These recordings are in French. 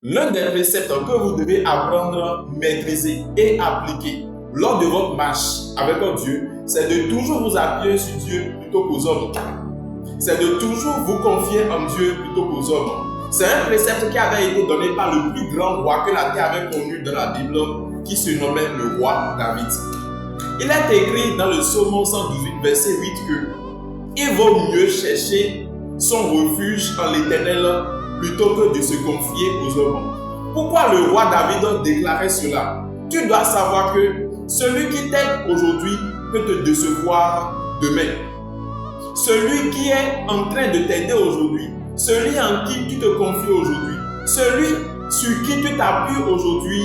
L'un des préceptes que vous devez apprendre, maîtriser et appliquer lors de votre marche avec Dieu, c'est de toujours vous appuyer sur Dieu plutôt qu'aux hommes. C'est de toujours vous confier en Dieu plutôt qu'aux hommes. C'est un précepte qui avait été donné par le plus grand roi que la terre avait connu dans la Bible, qui se nommait le roi David. Il est écrit dans le Psaume 118, verset 8 que il vaut mieux chercher son refuge en l'Éternel plutôt que de se confier aux hommes. Pourquoi le roi David déclarait cela? Tu dois savoir que celui qui t'aide aujourd'hui peut te décevoir demain. Celui qui est en train de t'aider aujourd'hui, celui en qui tu te confies aujourd'hui, celui sur qui tu t'appuies aujourd'hui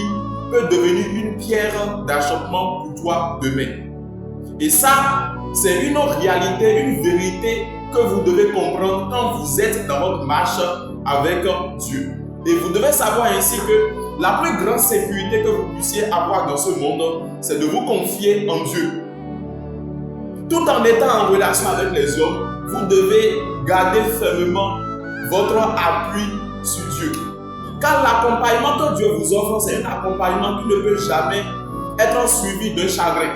peut devenir une pierre d'achoppement pour toi demain. Et ça, c'est une réalité, une vérité que vous devez comprendre quand vous êtes dans votre marche avec Dieu. Et vous devez savoir ainsi que la plus grande sécurité que vous puissiez avoir dans ce monde, c'est de vous confier en Dieu. Tout en étant en relation avec les hommes, vous devez garder fermement votre appui sur Dieu. Car l'accompagnement que Dieu vous offre, c'est un accompagnement qui ne peut jamais être suivi d'un chagrin.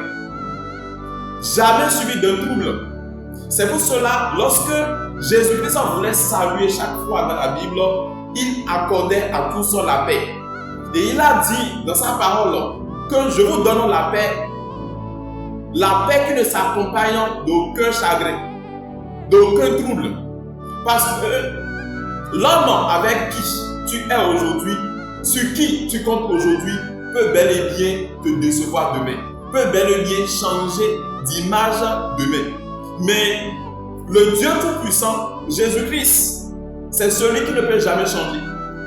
Jamais suivi d'un trouble. C'est pour cela, lorsque Jésus-Christ voulait saluer chaque fois dans la Bible, il accordait à tous la paix. Et il a dit dans sa parole que je vous donne la paix qui ne s'accompagne d'aucun chagrin, d'aucun trouble. Parce que l'homme avec qui tu es aujourd'hui, sur qui tu comptes aujourd'hui, peut bel et bien te décevoir demain, peut bel et bien changer d'image demain. Mais le Dieu Tout-Puissant, Jésus-Christ, c'est celui qui ne peut jamais changer.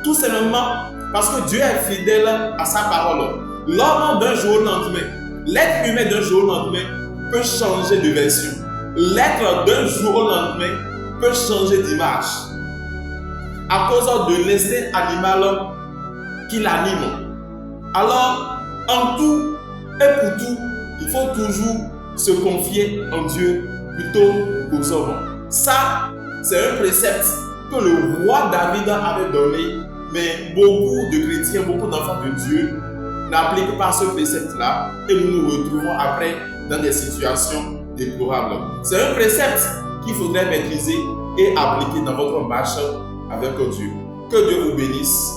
Tout simplement parce que Dieu est fidèle à sa parole. L'homme d'un jour au lendemain, l'être humain d'un jour au lendemain peut changer de version. L'être d'un jour au lendemain peut changer d'image à cause de l'instinct animal qui l'anime. Alors, en tout et pour tout, il faut toujours se confier en Dieu plutôt qu'aux hommes. Ça, c'est un précepte que le roi David avait donné, mais beaucoup de chrétiens, beaucoup d'enfants de Dieu n'appliquent pas ce précepte-là et nous nous retrouvons après dans des situations déplorables. C'est un précepte qu'il faudrait maîtriser et appliquer dans votre marche avec Dieu. Que Dieu vous bénisse.